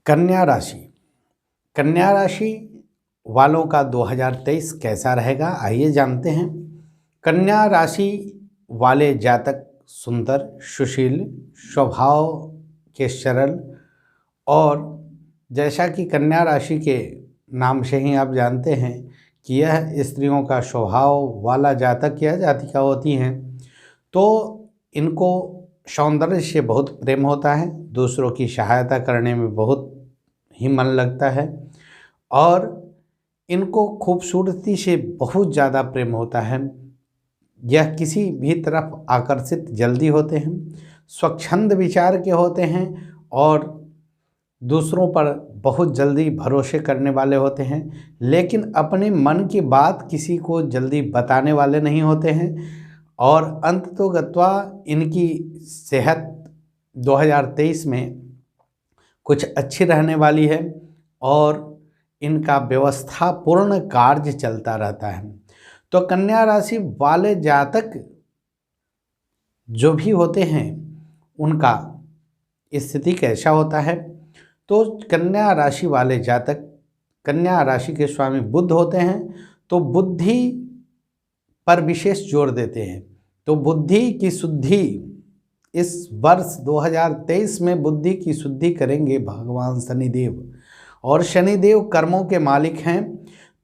कन्या राशि। कन्या राशि वालों का 2023 कैसा रहेगा, आइए जानते हैं। कन्या राशि वाले जातक सुंदर, सुशील, स्वभाव के सरल और जैसा कि कन्या राशि के नाम से ही आप जानते हैं कि यह स्त्रियों का स्वभाव वाला जातक या जातिका होती हैं, तो इनको सौंदर्य से बहुत प्रेम होता है, दूसरों की सहायता करने में बहुत ही मन लगता है और इनको खूबसूरती से बहुत ज़्यादा प्रेम होता है। यह किसी भी तरफ आकर्षित जल्दी होते हैं, स्वच्छंद विचार के होते हैं और दूसरों पर बहुत जल्दी भरोसे करने वाले होते हैं, लेकिन अपने मन की बात किसी को जल्दी बताने वाले नहीं होते हैं। और अंततोगत्वा इनकी सेहत 2023 में कुछ अच्छी रहने वाली है और इनका व्यवस्थापूर्ण कार्य चलता रहता है। तो कन्या राशि वाले जातक जो भी होते हैं उनका स्थिति कैसा होता है, तो कन्या राशि वाले जातक, कन्या राशि के स्वामी बुध होते हैं, तो बुद्धि पर विशेष जोर देते हैं। तो बुद्धि की शुद्धि इस वर्ष 2023 में बुद्धि की शुद्धि करेंगे भगवान शनिदेव, और शनिदेव कर्मों के मालिक हैं।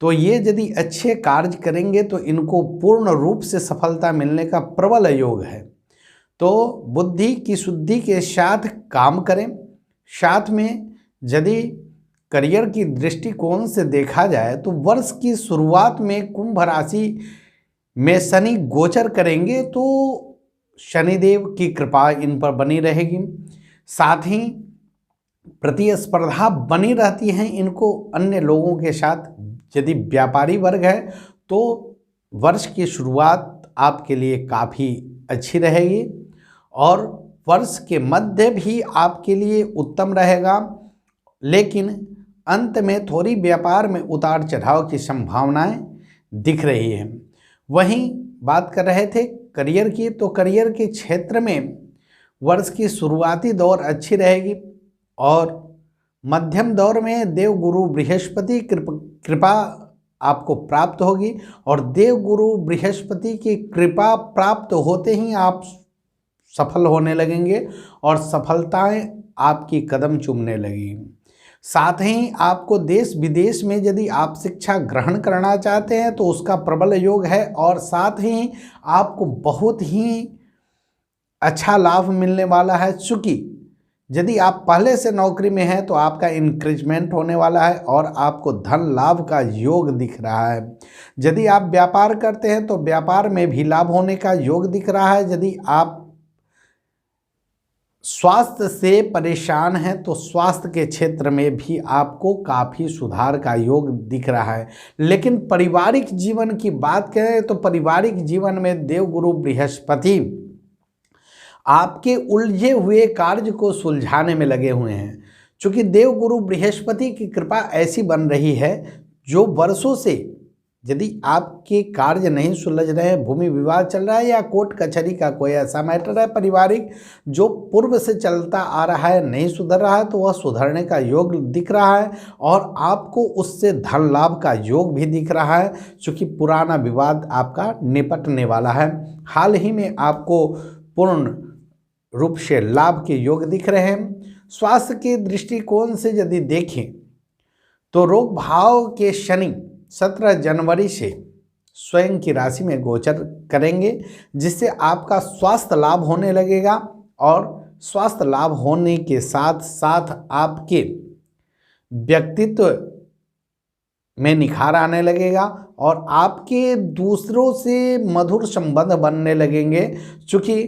तो ये यदि अच्छे कार्य करेंगे तो इनको पूर्ण रूप से सफलता मिलने का प्रबल योग है। तो बुद्धि की शुद्धि के साथ काम करें। साथ में यदि करियर की दृष्टिकोण से देखा जाए तो वर्ष की शुरुआत में कुंभ राशि में शनि गोचर करेंगे तो शनिदेव की कृपा इन पर बनी रहेगी। साथ ही प्रतिस्पर्धा बनी रहती है इनको अन्य लोगों के साथ। यदि व्यापारी वर्ग है तो वर्ष की शुरुआत आपके लिए काफ़ी अच्छी रहेगी और वर्ष के मध्य भी आपके लिए उत्तम रहेगा, लेकिन अंत में थोड़ी व्यापार में उतार चढ़ाव की संभावनाएं दिख रही हैं। वहीं बात कर रहे थे करियर की, तो करियर के क्षेत्र में वर्ष की शुरुआती दौर अच्छी रहेगी और मध्यम दौर में देवगुरु बृहस्पति कृपा आपको प्राप्त होगी और देवगुरु बृहस्पति की कृपा प्राप्त होते ही आप सफल होने लगेंगे और सफलताएं आपकी कदम चूमने लगेंगी। साथ ही आपको देश विदेश में यदि आप शिक्षा ग्रहण करना चाहते हैं तो उसका प्रबल योग है और साथ ही आपको बहुत ही अच्छा लाभ मिलने वाला है। चूँकि यदि आप पहले से नौकरी में हैं तो आपका इंक्रीजमेंट होने वाला है और आपको धन लाभ का योग दिख रहा है। यदि आप व्यापार करते हैं तो व्यापार में भी लाभ होने का योग दिख रहा है। यदि आप स्वास्थ्य से परेशान हैं तो स्वास्थ्य के क्षेत्र में भी आपको काफ़ी सुधार का योग दिख रहा है। लेकिन पारिवारिक जीवन की बात करें तो पारिवारिक जीवन में देवगुरु बृहस्पति आपके उलझे हुए कार्य को सुलझाने में लगे हुए हैं। चूँकि देवगुरु बृहस्पति की कृपा ऐसी बन रही है जो वर्षों से यदि आपके कार्य नहीं सुलझ रहे हैं, भूमि विवाद चल रहा है या कोर्ट कचहरी का कोई ऐसा मैटर है पारिवारिक जो पूर्व से चलता आ रहा है, नहीं सुधर रहा है, तो वह सुधरने का योग दिख रहा है और आपको उससे धन लाभ का योग भी दिख रहा है। चूँकि पुराना विवाद आपका निपटने वाला है। हाल ही में आपको पूर्ण रूप से लाभ के योग दिख रहे हैं। स्वास्थ्य के दृष्टिकोण से यदि देखें तो रोग भाव के शनि 17 जनवरी से स्वयं की राशि में गोचर करेंगे, जिससे आपका स्वास्थ्य लाभ होने लगेगा और स्वास्थ्य लाभ होने के साथ साथ आपके व्यक्तित्व में निखार आने लगेगा और आपके दूसरों से मधुर संबंध बनने लगेंगे। चूँकि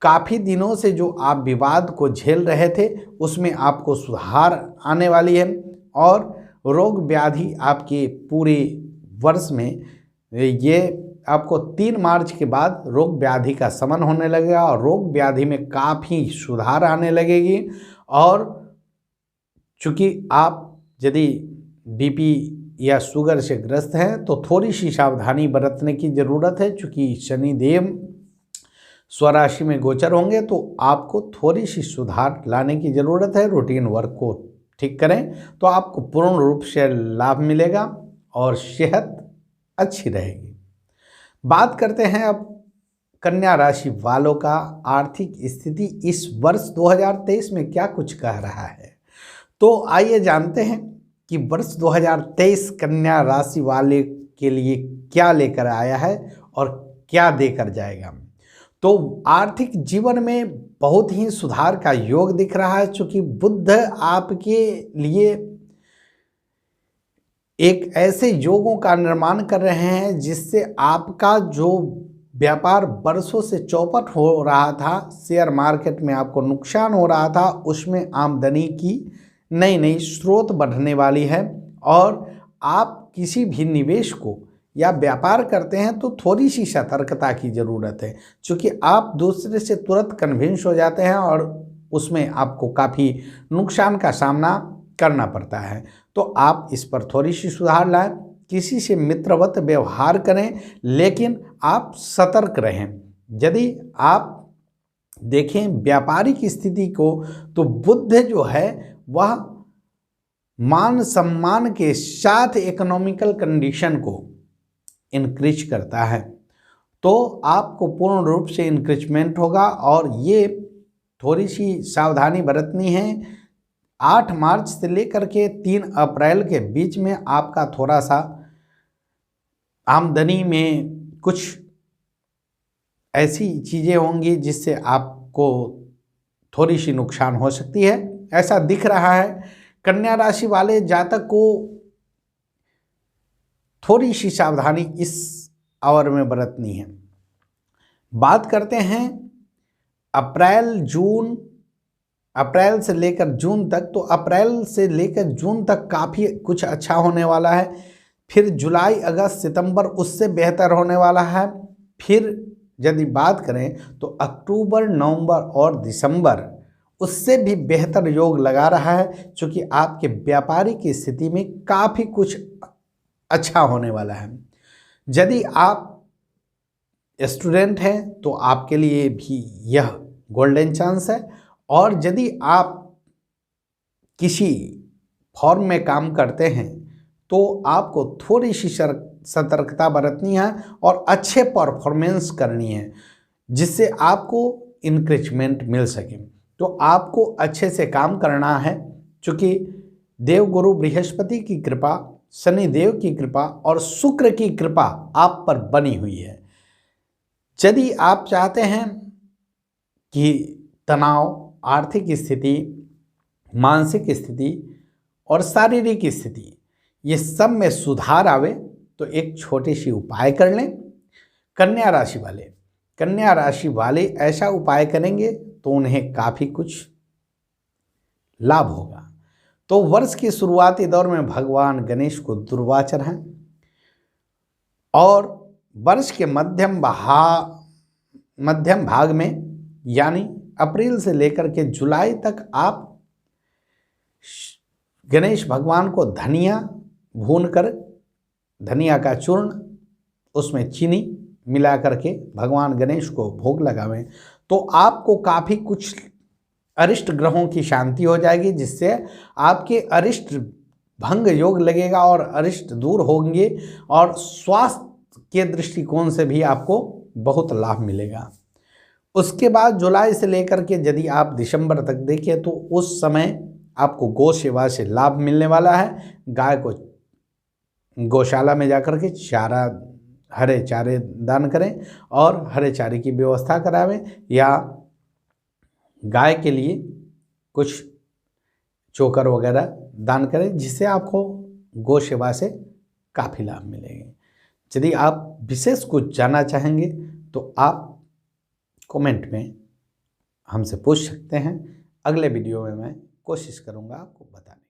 काफ़ी दिनों से जो आप विवाद को झेल रहे थे उसमें आपको सुधार आने वाली है और रोग व्याधि आपके पूरे वर्ष में ये आपको 3 मार्च के बाद रोग व्याधि का शमन होने लगेगा और रोग व्याधि में काफ़ी सुधार आने लगेगी। और चूँकि आप यदि बीपी या शुगर से ग्रस्त हैं तो थोड़ी सी सावधानी बरतने की ज़रूरत है। चूँकि शनिदेव स्वराशि में गोचर होंगे तो आपको थोड़ी सी सुधार लाने की ज़रूरत है। रूटीन वर्क को ठीक करें तो आपको पूर्ण रूप से लाभ मिलेगा और सेहत अच्छी रहेगी। बात करते हैं अब कन्या राशि वालों का आर्थिक स्थिति इस वर्ष 2023 में क्या कुछ कह रहा है। तो आइए जानते हैं कि वर्ष 2023 कन्या राशि वाले के लिए क्या लेकर आया है और क्या देकर जाएगा। तो आर्थिक जीवन में बहुत ही सुधार का योग दिख रहा है, चूँकि बुध आपके लिए एक ऐसे योगों का निर्माण कर रहे हैं जिससे आपका जो व्यापार वर्षों से चौपट हो रहा था, शेयर मार्केट में आपको नुकसान हो रहा था, उसमें आमदनी की नई नई स्रोत बढ़ने वाली है। और आप किसी भी निवेश को या व्यापार करते हैं तो थोड़ी सी सतर्कता की ज़रूरत है, क्योंकि आप दूसरे से तुरंत कन्विंस हो जाते हैं और उसमें आपको काफ़ी नुकसान का सामना करना पड़ता है। तो आप इस पर थोड़ी सी सुधार लाएं, किसी से मित्रवत व्यवहार करें, लेकिन आप सतर्क रहें। यदि आप देखें व्यापारिक स्थिति को तो बुध जो है वह मान सम्मान के साथ इकोनॉमिकल कंडीशन को इंक्रीज करता है, तो आपको पूर्ण रूप से इंक्रीजमेंट होगा। और ये थोड़ी सी सावधानी बरतनी है। 8 मार्च से लेकर के 3 अप्रैल के बीच में आपका थोड़ा सा आमदनी में कुछ ऐसी चीज़ें होंगी जिससे आपको थोड़ी सी नुकसान हो सकती है, ऐसा दिख रहा है। कन्या राशि वाले जातक को थोड़ी सी सावधानी इस आवर में बरतनी है। बात करते हैं अप्रैल से लेकर जून तक। तो अप्रैल से लेकर जून तक काफ़ी कुछ अच्छा होने वाला है। फिर जुलाई, अगस्त, सितंबर उससे बेहतर होने वाला है। फिर यदि बात करें तो अक्टूबर, नवंबर और दिसंबर उससे भी बेहतर योग लगा रहा है, क्योंकि आपके व्यापारिक स्थिति में काफ़ी कुछ अच्छा होने वाला है। यदि आप स्टूडेंट हैं तो आपके लिए भी यह गोल्डन चांस है। और यदि आप किसी फॉर्म में काम करते हैं तो आपको थोड़ी सी सतर्कता बरतनी है और अच्छे परफॉर्मेंस करनी है, जिससे आपको इंक्रीजमेंट मिल सके। तो आपको अच्छे से काम करना है, क्योंकि देवगुरु बृहस्पति की कृपा, शनिदेव की कृपा और शुक्र की कृपा आप पर बनी हुई है। यदि आप चाहते हैं कि तनाव, आर्थिक स्थिति, मानसिक स्थिति और शारीरिक स्थिति ये सब में सुधार आवे तो एक छोटी सी उपाय कर लें। कन्या राशि वाले ऐसा उपाय करेंगे तो उन्हें काफ़ी कुछ लाभ होगा। तो वर्ष के शुरुआती दौर में भगवान गणेश को दुर्वा चढ़ाएं और वर्ष के मध्यम भाग में यानी अप्रैल से लेकर के जुलाई तक आप गणेश भगवान को धनिया भूनकर, धनिया का चूर्ण उसमें चीनी मिला करके भगवान गणेश को भोग लगावें, तो आपको काफ़ी कुछ अरिष्ट ग्रहों की शांति हो जाएगी, जिससे आपके अरिष्ट भंग योग लगेगा और अरिष्ट दूर होंगे और स्वास्थ्य के दृष्टिकोण से भी आपको बहुत लाभ मिलेगा। उसके बाद जुलाई से लेकर के यदि आप दिसंबर तक देखें तो उस समय आपको गौ सेवा से लाभ मिलने वाला है। गाय को गौशाला में जाकर के चारा, हरे चारे दान करें और हरे चारे की व्यवस्था करावें, या गाय के लिए कुछ चोकर वगैरह दान करें, जिससे आपको गौ सेवा से काफ़ी लाभ मिलेंगे। यदि आप विशेष कुछ जानना चाहेंगे तो आप कमेंट में हमसे पूछ सकते हैं। अगले वीडियो में मैं कोशिश करूँगा आपको बताने की।